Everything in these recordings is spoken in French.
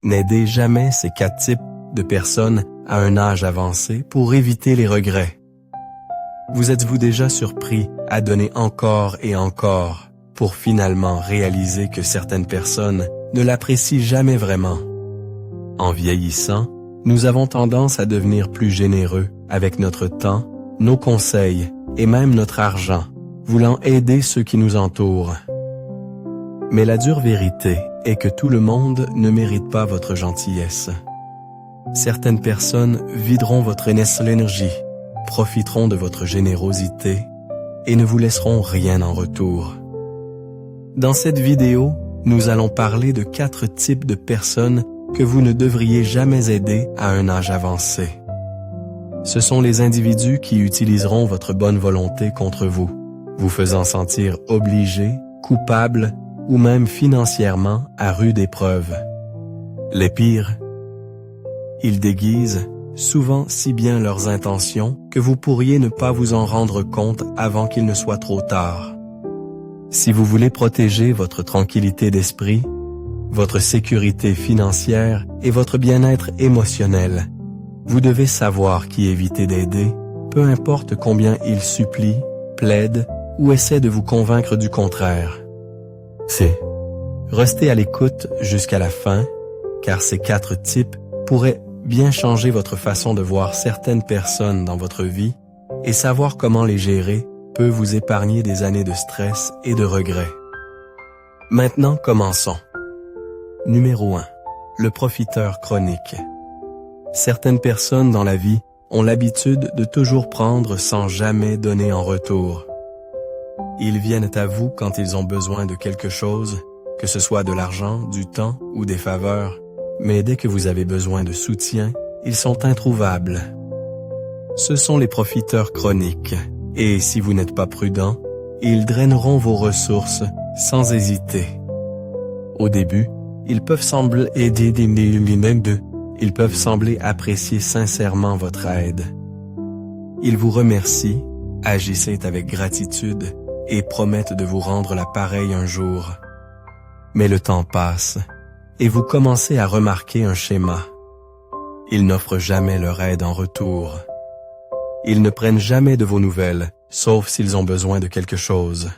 N'aidez jamais ces 4 types de personnes à un âge avancé pour éviter les regrets. Vous êtes-vous déjà surpris à donner encore et encore pour finalement réaliser que certaines personnes ne l'apprécient jamais vraiment? En vieillissant, nous avons tendance à devenir plus généreux avec notre temps, nos conseils et même notre argent, voulant aider ceux qui nous entourent. Mais la dure vérité est que tout le monde ne mérite pas votre gentillesse. Certaines personnes videront votre énergie, profiteront de votre générosité et ne vous laisseront rien en retour. Dans cette vidéo, nous allons parler de 4 types de personnes que vous ne devriez jamais aider à un âge avancé. Ce sont les individus qui utiliseront votre bonne volonté contre vous, vous faisant sentir obligé, coupable ou même financièrement à rude épreuve. Les pires, ils déguisent souvent si bien leurs intentions que vous pourriez ne pas vous en rendre compte avant qu'il ne soit trop tard. Si vous voulez protéger votre tranquillité d'esprit, votre sécurité financière et votre bien-être émotionnel, vous devez savoir qui éviter d'aider, peu importe combien ils supplient, plaident ou essaient de vous convaincre du contraire. Restez à l'écoute jusqu'à la fin, car ces 4 types pourraient bien changer votre façon de voir certaines personnes dans votre vie et savoir comment les gérer peut vous épargner des années de stress et de regrets. Maintenant, commençons. Numéro 1. Le profiteur chronique. Certaines personnes dans la vie ont l'habitude de toujours prendre sans jamais donner en retour. Ils viennent à vous quand ils ont besoin de quelque chose, que ce soit de l'argent, du temps ou des faveurs, mais dès que vous avez besoin de soutien, ils sont introuvables. Ce sont les profiteurs chroniques, et si vous n'êtes pas prudent, ils draineront vos ressources sans hésiter. Au début, ils peuvent sembler apprécier sincèrement votre aide. Ils vous remercient, agissent avec gratitude et promettent de vous rendre la pareille un jour. Mais le temps passe et vous commencez à remarquer un schéma. Ils n'offrent jamais leur aide en retour. Ils ne prennent jamais de vos nouvelles, sauf s'ils ont besoin de quelque chose.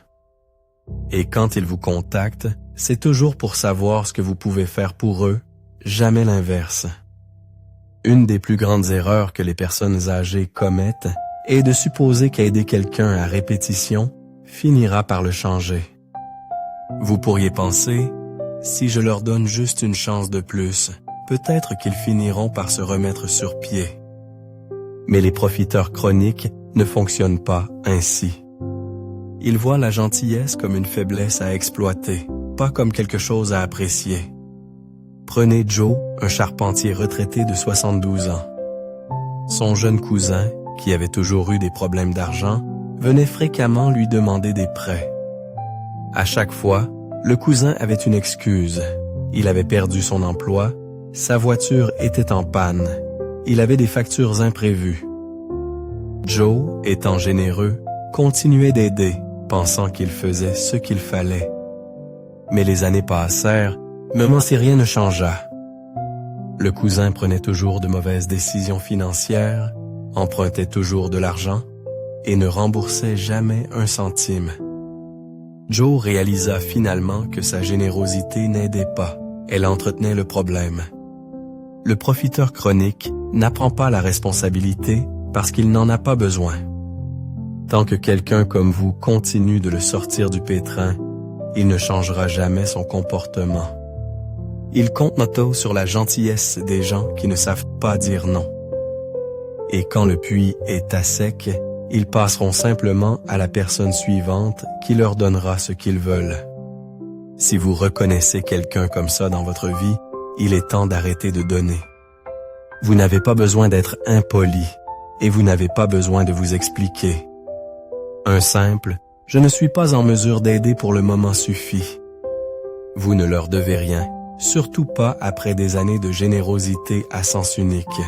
Et quand ils vous contactent, c'est toujours pour savoir ce que vous pouvez faire pour eux, jamais l'inverse. Une des plus grandes erreurs que les personnes âgées commettent est de supposer qu'aider quelqu'un à répétition finira par le changer. Vous pourriez penser, si je leur donne juste une chance de plus, peut-être qu'ils finiront par se remettre sur pied. Mais les profiteurs chroniques ne fonctionnent pas ainsi. Ils voient la gentillesse comme une faiblesse à exploiter, pas comme quelque chose à apprécier. Prenez Joe, un charpentier retraité de 72 ans. Son jeune cousin, qui avait toujours eu des problèmes d'argent, venait fréquemment lui demander des prêts. À chaque fois, le cousin avait une excuse. Il avait perdu son emploi, sa voiture était en panne, il avait des factures imprévues. Joe, étant généreux, continuait d'aider, pensant qu'il faisait ce qu'il fallait. Mais les années passèrent, même si rien ne changea. Le cousin prenait toujours de mauvaises décisions financières, empruntait toujours de l'argent et ne remboursait jamais un centime. Joe réalisa finalement que sa générosité n'aidait pas, elle entretenait le problème. Le profiteur chronique n'apprend pas la responsabilité parce qu'il n'en a pas besoin. Tant que quelqu'un comme vous continue de le sortir du pétrin, il ne changera jamais son comportement. Il compte notamment sur la gentillesse des gens qui ne savent pas dire non. Et quand le puits est à sec, ils passeront simplement à la personne suivante qui leur donnera ce qu'ils veulent. Si vous reconnaissez quelqu'un comme ça dans votre vie, il est temps d'arrêter de donner. Vous n'avez pas besoin d'être impoli et vous n'avez pas besoin de vous expliquer. Un simple « je ne suis pas en mesure d'aider pour le moment » suffit. Vous ne leur devez rien, surtout pas après des années de générosité à sens unique.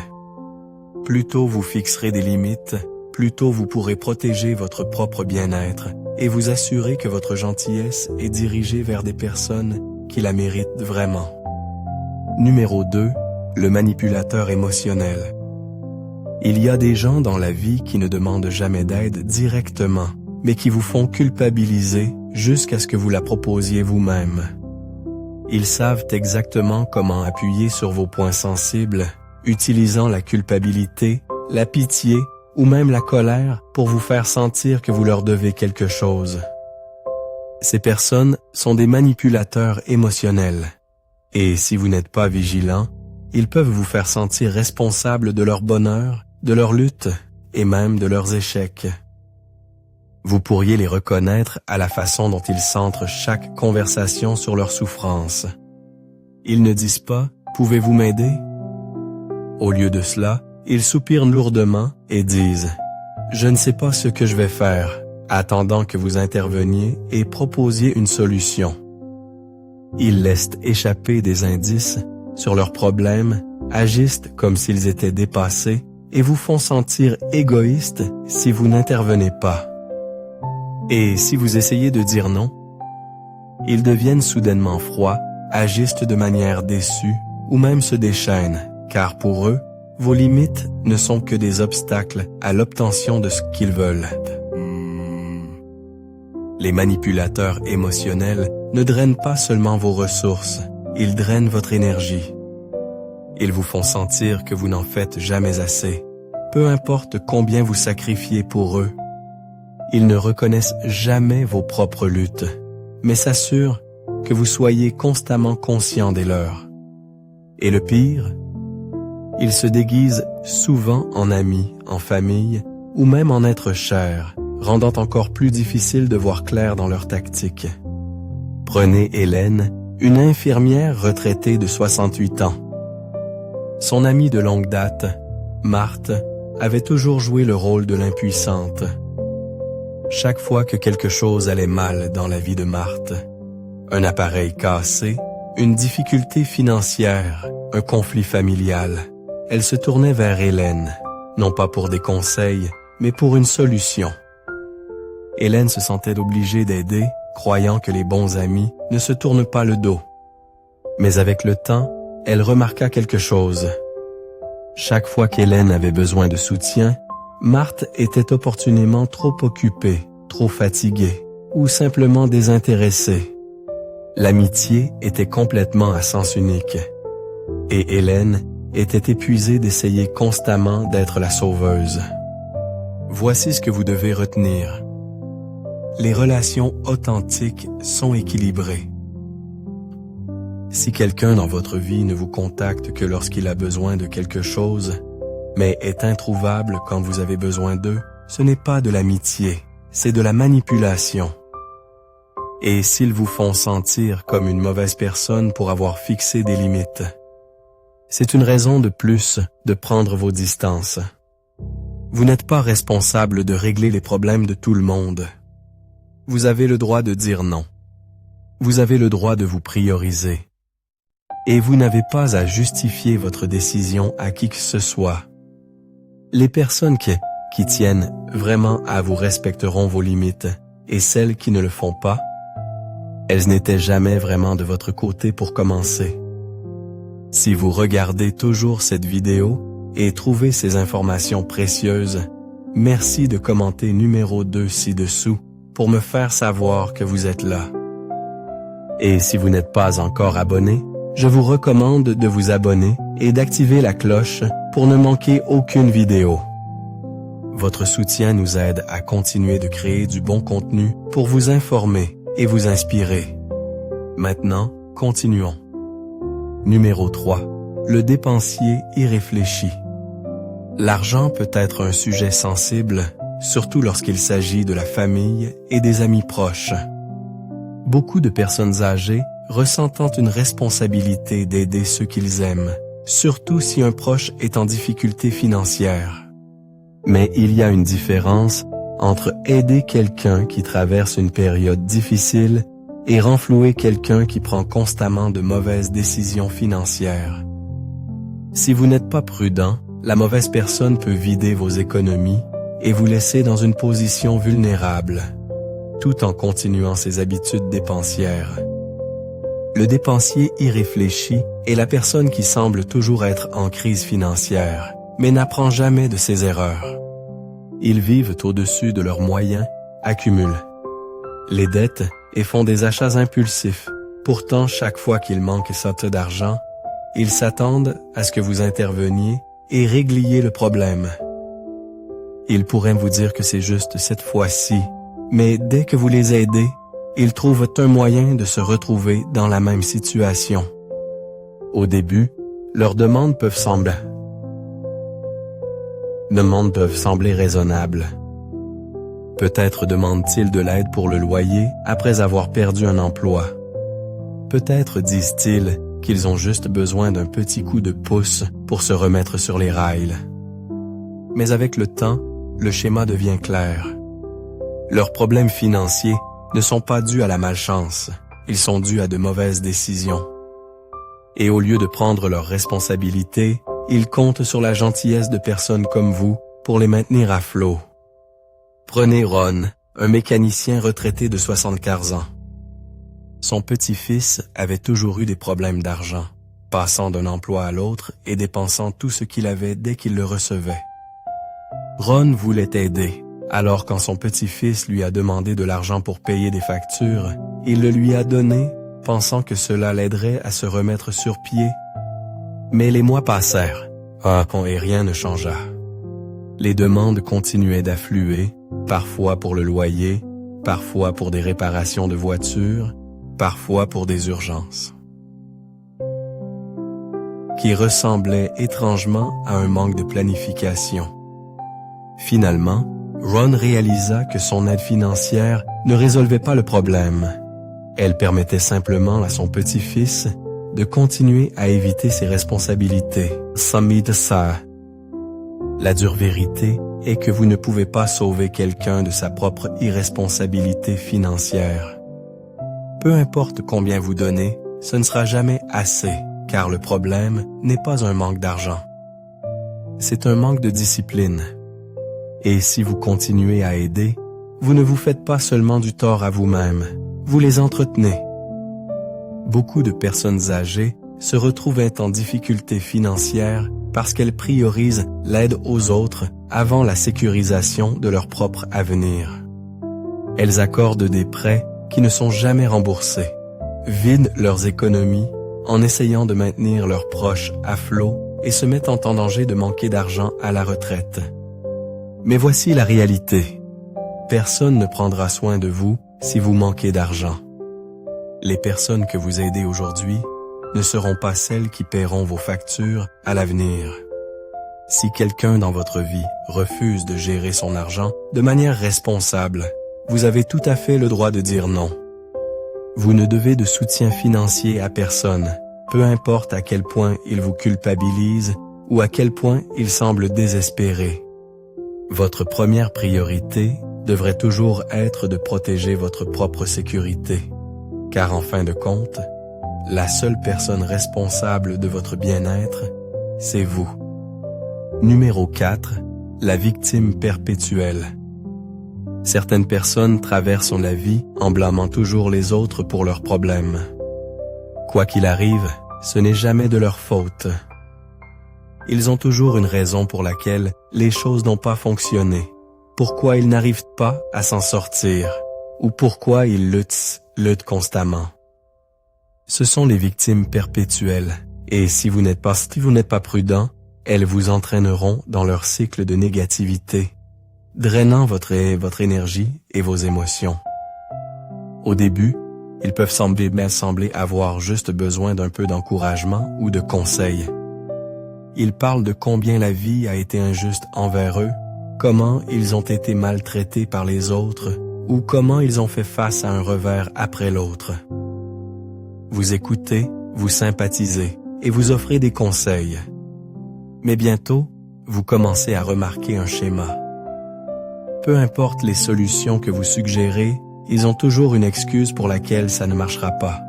Plus tôt vous fixerez des limites, plus tôt vous pourrez protéger votre propre bien-être et vous assurer que votre gentillesse est dirigée vers des personnes qui la méritent vraiment. Numéro 2. Le manipulateur émotionnel. Il y a des gens dans la vie qui ne demandent jamais d'aide directement, mais qui vous font culpabiliser jusqu'à ce que vous la proposiez vous-même. Ils savent exactement comment appuyer sur vos points sensibles, utilisant la culpabilité, la pitié ou même la colère pour vous faire sentir que vous leur devez quelque chose. Ces personnes sont des manipulateurs émotionnels. Et si vous n'êtes pas vigilant, ils peuvent vous faire sentir responsable de leur bonheur, de leur lutte et même de leurs échecs. Vous pourriez les reconnaître à la façon dont ils centrent chaque conversation sur leur souffrance. Ils ne disent pas « Pouvez-vous m'aider ?» Au lieu de cela, ils soupirent lourdement et disent « Je ne sais pas ce que je vais faire », attendant que vous interveniez et proposiez une solution. Ils laissent échapper des indices sur leurs problèmes, agissent comme s'ils étaient dépassés et vous font sentir égoïste si vous n'intervenez pas. Et si vous essayez de dire non, ils deviennent soudainement froids, agissent de manière déçue ou même se déchaînent, car pour eux, vos limites ne sont que des obstacles à l'obtention de ce qu'ils veulent. Les manipulateurs émotionnels ne drainent pas seulement vos ressources, ils drainent votre énergie. Ils vous font sentir que vous n'en faites jamais assez, peu importe combien vous sacrifiez pour eux. Ils ne reconnaissent jamais vos propres luttes, mais s'assurent que vous soyez constamment conscient des leurs. Et le pire, ils se déguisent souvent en amis, en famille ou même en êtres chers, rendant encore plus difficile de voir clair dans leurs tactiques. Prenez Hélène, une infirmière retraitée de 68 ans. Son amie de longue date, Marthe, avait toujours joué le rôle de l'impuissante. Chaque fois que quelque chose allait mal dans la vie de Marthe, un appareil cassé, une difficulté financière, un conflit familial, elle se tournait vers Hélène, non pas pour des conseils, mais pour une solution. Hélène se sentait obligée d'aider, croyant que les bons amis ne se tournent pas le dos. Mais avec le temps, elle remarqua quelque chose. Chaque fois qu'Hélène avait besoin de soutien, Marthe était opportunément trop occupée, trop fatiguée ou simplement désintéressée. L'amitié était complètement à sens unique. Et Hélène était épuisée d'essayer constamment d'être la sauveuse. Voici ce que vous devez retenir. Les relations authentiques sont équilibrées. Si quelqu'un dans votre vie ne vous contacte que lorsqu'il a besoin de quelque chose, mais est introuvable quand vous avez besoin d'eux, ce n'est pas de l'amitié, c'est de la manipulation. Et s'ils vous font sentir comme une mauvaise personne pour avoir fixé des limites, c'est une raison de plus de prendre vos distances. Vous n'êtes pas responsable de régler les problèmes de tout le monde. Vous avez le droit de dire non. Vous avez le droit de vous prioriser. Et vous n'avez pas à justifier votre décision à qui que ce soit. Les personnes qui tiennent vraiment à vous respecteront vos limites, et celles qui ne le font pas, elles n'étaient jamais vraiment de votre côté pour commencer. Si vous regardez toujours cette vidéo et trouvez ces informations précieuses, merci de commenter numéro 2 ci-dessous pour me faire savoir que vous êtes là. Et si vous n'êtes pas encore abonné, je vous recommande de vous abonner et d'activer la cloche pour ne manquer aucune vidéo. Votre soutien nous aide à continuer de créer du bon contenu pour vous informer et vous inspirer. Maintenant, continuons. Numéro 3. Le dépensier irréfléchi. L'argent peut être un sujet sensible, surtout lorsqu'il s'agit de la famille et des amis proches. Beaucoup de personnes âgées ressentant une responsabilité d'aider ceux qu'ils aiment, surtout si un proche est en difficulté financière. Mais il y a une différence entre aider quelqu'un qui traverse une période difficile et renflouer quelqu'un qui prend constamment de mauvaises décisions financières. Si vous n'êtes pas prudent, la mauvaise personne peut vider vos économies et vous laisser dans une position vulnérable, tout en continuant ses habitudes dépensières. Le dépensier irréfléchi est la personne qui semble toujours être en crise financière, mais n'apprend jamais de ses erreurs. Ils vivent au-dessus de leurs moyens, accumulent les dettes et font des achats impulsifs. Pourtant, chaque fois qu'ils manquent d'argent, ils s'attendent à ce que vous interveniez et régliez le problème. Ils pourraient vous dire que c'est juste cette fois-ci, mais dès que vous les aidez, ils trouvent un moyen de se retrouver dans la même situation. Au début, leurs demandes peuvent sembler raisonnables. Peut-être demandent-ils de l'aide pour le loyer après avoir perdu un emploi. Peut-être disent-ils qu'ils ont juste besoin d'un petit coup de pouce pour se remettre sur les rails. Mais avec le temps, le schéma devient clair. Leurs problèmes financiers ne sont pas dus à la malchance, ils sont dus à de mauvaises décisions. Et au lieu de prendre leurs responsabilités, ils comptent sur la gentillesse de personnes comme vous pour les maintenir à flot. Prenez Ron, un mécanicien retraité de 75 ans. Son petit-fils avait toujours eu des problèmes d'argent, passant d'un emploi à l'autre et dépensant tout ce qu'il avait dès qu'il le recevait. Ron voulait aider. Alors quand son petit-fils lui a demandé de l'argent pour payer des factures, il le lui a donné, pensant que cela l'aiderait à se remettre sur pied. Mais les mois passèrent, et rien ne changea. Les demandes continuaient d'affluer, parfois pour le loyer, parfois pour des réparations de voitures, parfois pour des urgences, qui ressemblaient étrangement à un manque de planification. Finalement, Ron réalisa que son aide financière ne résolvait pas le problème. Elle permettait simplement à son petit-fils de continuer à éviter ses responsabilités. La dure vérité est que vous ne pouvez pas sauver quelqu'un de sa propre irresponsabilité financière. Peu importe combien vous donnez, ce ne sera jamais assez, car le problème n'est pas un manque d'argent. C'est un manque de discipline. Et si vous continuez à aider, vous ne vous faites pas seulement du tort à vous-même, vous les entretenez. Beaucoup de personnes âgées se retrouvent en difficulté financière parce qu'elles priorisent l'aide aux autres avant la sécurisation de leur propre avenir. Elles accordent des prêts qui ne sont jamais remboursés, vident leurs économies en essayant de maintenir leurs proches à flot et se mettent en danger de manquer d'argent à la retraite. Mais voici la réalité. Personne ne prendra soin de vous si vous manquez d'argent. Les personnes que vous aidez aujourd'hui ne seront pas celles qui paieront vos factures à l'avenir. Si quelqu'un dans votre vie refuse de gérer son argent de manière responsable, vous avez tout à fait le droit de dire non. Vous ne devez de soutien financier à personne, peu importe à quel point il vous culpabilise ou à quel point il semble désespéré. Votre première priorité devrait toujours être de protéger votre propre sécurité, car en fin de compte, la seule personne responsable de votre bien-être, c'est vous. Numéro 4. La victime perpétuelle. Certaines personnes traversent la vie en blâmant toujours les autres pour leurs problèmes. Quoi qu'il arrive, ce n'est jamais de leur faute. Ils ont toujours une raison pour laquelle les choses n'ont pas fonctionné, pourquoi ils n'arrivent pas à s'en sortir, ou pourquoi ils luttent constamment. Ce sont les victimes perpétuelles, et si vous n'êtes pas prudent, elles vous entraîneront dans leur cycle de négativité, drainant votre énergie et vos émotions. Au début, ils peuvent sembler avoir juste besoin d'un peu d'encouragement ou de conseils. Ils parlent de combien la vie a été injuste envers eux, comment ils ont été maltraités par les autres ou comment ils ont fait face à un revers après l'autre. Vous écoutez, vous sympathisez et vous offrez des conseils. Mais bientôt, vous commencez à remarquer un schéma. Peu importe les solutions que vous suggérez, ils ont toujours une excuse pour laquelle ça ne marchera pas.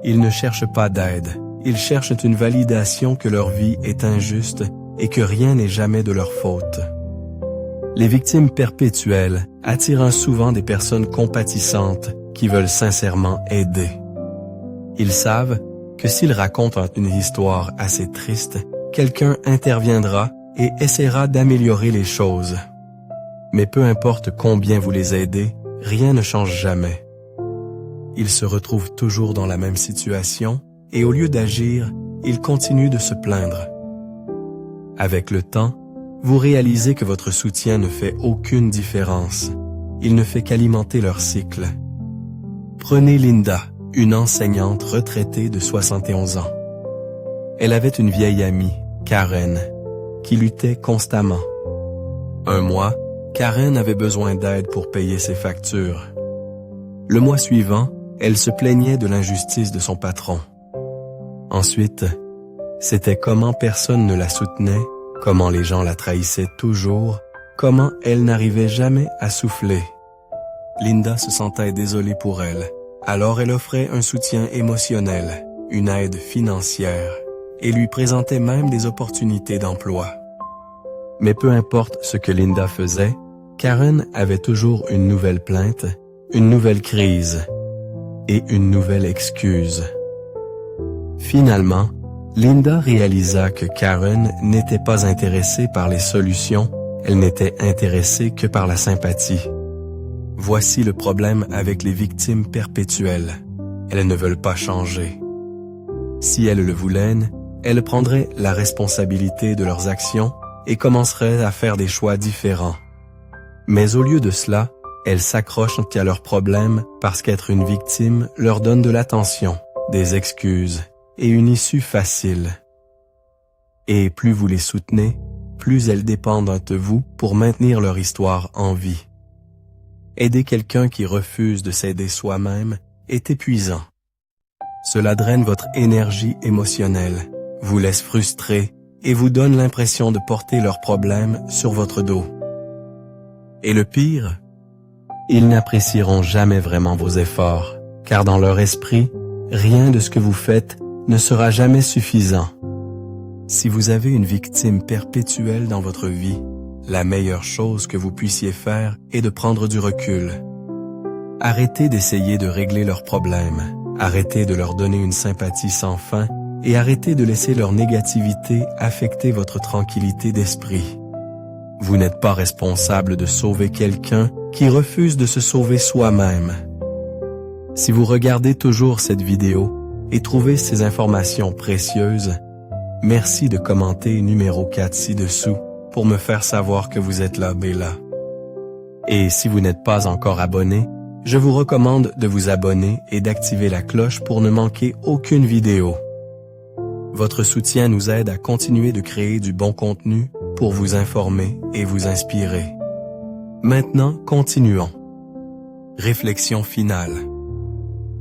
Ils ne cherchent pas d'aide. Ils cherchent une validation que leur vie est injuste et que rien n'est jamais de leur faute. Les victimes perpétuelles attirent souvent des personnes compatissantes qui veulent sincèrement aider. Ils savent que s'ils racontent une histoire assez triste, quelqu'un interviendra et essaiera d'améliorer les choses. Mais peu importe combien vous les aidez, rien ne change jamais. Ils se retrouvent toujours dans la même situation et au lieu d'agir, ils continuent de se plaindre. Avec le temps, vous réalisez que votre soutien ne fait aucune différence. Il ne fait qu'alimenter leur cycle. Prenez Linda, une enseignante retraitée de 71 ans. Elle avait une vieille amie, Karen, qui luttait constamment. Un mois, Karen avait besoin d'aide pour payer ses factures. Le mois suivant, elle se plaignait de l'injustice de son patron. Ensuite, c'était comment personne ne la soutenait, comment les gens la trahissaient toujours, comment elle n'arrivait jamais à souffler. Linda se sentait désolée pour elle, alors elle offrait un soutien émotionnel, une aide financière, et lui présentait même des opportunités d'emploi. Mais peu importe ce que Linda faisait, Karen avait toujours une nouvelle plainte, une nouvelle crise et une nouvelle excuse. Finalement, Linda réalisa que Karen n'était pas intéressée par les solutions, elle n'était intéressée que par la sympathie. Voici le problème avec les victimes perpétuelles. Elles ne veulent pas changer. Si elles le voulaient, elles prendraient la responsabilité de leurs actions et commenceraient à faire des choix différents. Mais au lieu de cela, elles s'accrochent à leurs problèmes parce qu'être une victime leur donne de l'attention, des excuses et une issue facile. Et plus vous les soutenez, plus elles dépendent de vous pour maintenir leur histoire en vie. Aider quelqu'un qui refuse de s'aider soi-même est épuisant. Cela draine votre énergie émotionnelle, vous laisse frustré et vous donne l'impression de porter leurs problèmes sur votre dos. Et le pire, ils n'apprécieront jamais vraiment vos efforts, car dans leur esprit, rien de ce que vous faites ne sera jamais suffisant. Si vous avez une victime perpétuelle dans votre vie, la meilleure chose que vous puissiez faire est de prendre du recul. Arrêtez d'essayer de régler leurs problèmes, arrêtez de leur donner une sympathie sans fin et arrêtez de laisser leur négativité affecter votre tranquillité d'esprit. Vous n'êtes pas responsable de sauver quelqu'un qui refuse de se sauver soi-même. Si vous regardez toujours cette vidéo et trouvez ces informations précieuses, merci de commenter numéro 4 ci-dessous pour me faire savoir que vous êtes là, Bella. Et si vous n'êtes pas encore abonné, je vous recommande de vous abonner et d'activer la cloche pour ne manquer aucune vidéo. Votre soutien nous aide à continuer de créer du bon contenu pour vous informer et vous inspirer. Maintenant, continuons. Réflexion finale.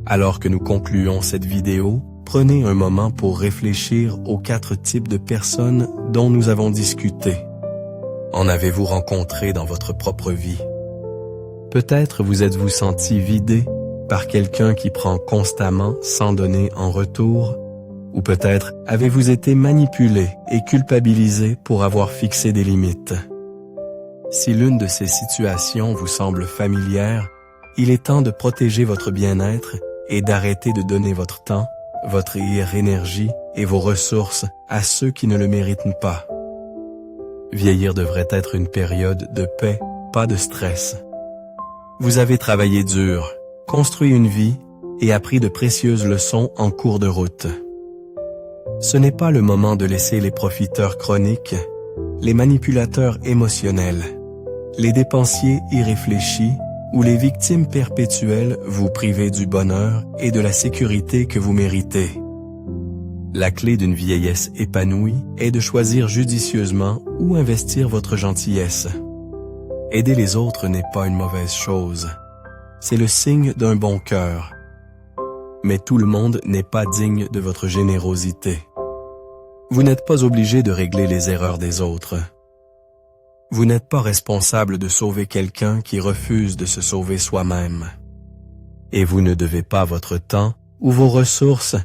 Alors que nous concluons cette vidéo, prenez un moment pour réfléchir aux 4 types de personnes dont nous avons discuté. En avez-vous rencontré dans votre propre vie? Peut-être vous êtes-vous senti vidé par quelqu'un qui prend constamment sans donner en retour, ou peut-être avez-vous été manipulé et culpabilisé pour avoir fixé des limites. Si l'une de ces situations vous semble familière, il est temps de protéger votre bien-être et d'arrêter de donner votre temps, votre énergie et vos ressources à ceux qui ne le méritent pas. Vieillir devrait être une période de paix, pas de stress. Vous avez travaillé dur, construit une vie et appris de précieuses leçons en cours de route. Ce n'est pas le moment de laisser les profiteurs chroniques, les manipulateurs émotionnels, les dépensiers irréfléchis ou les victimes perpétuelles vous priver du bonheur et de la sécurité que vous méritez. La clé d'une vieillesse épanouie est de choisir judicieusement où investir votre gentillesse. Aider les autres n'est pas une mauvaise chose. C'est le signe d'un bon cœur. Mais tout le monde n'est pas digne de votre générosité. Vous n'êtes pas obligé de régler les erreurs des autres. Vous n'êtes pas responsable de sauver quelqu'un qui refuse de se sauver soi-même. Et vous ne devez pas votre temps ou vos ressources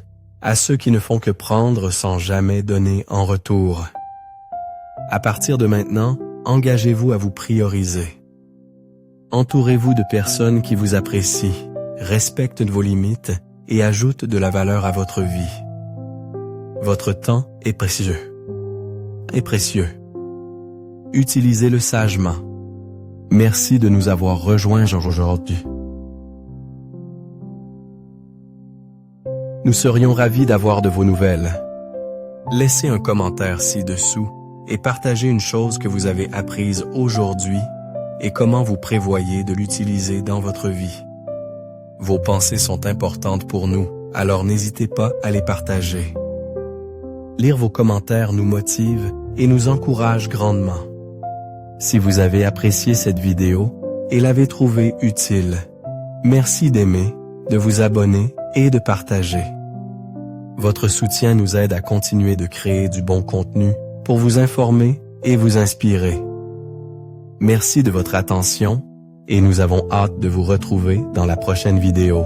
à ceux qui ne font que prendre sans jamais donner en retour. À partir de maintenant, engagez-vous à vous prioriser. Entourez-vous de personnes qui vous apprécient, respectent vos limites et ajoutent de la valeur à votre vie. Votre temps est précieux. Utilisez-le sagement. Merci de nous avoir rejoints aujourd'hui. Nous serions ravis d'avoir de vos nouvelles. Laissez un commentaire ci-dessous et partagez une chose que vous avez apprise aujourd'hui et comment vous prévoyez de l'utiliser dans votre vie. Vos pensées sont importantes pour nous, alors n'hésitez pas à les partager. Lire vos commentaires nous motive et nous encourage grandement. Si vous avez apprécié cette vidéo et l'avez trouvée utile, merci d'aimer, de vous abonner et de partager. Votre soutien nous aide à continuer de créer du bon contenu pour vous informer et vous inspirer. Merci de votre attention et nous avons hâte de vous retrouver dans la prochaine vidéo.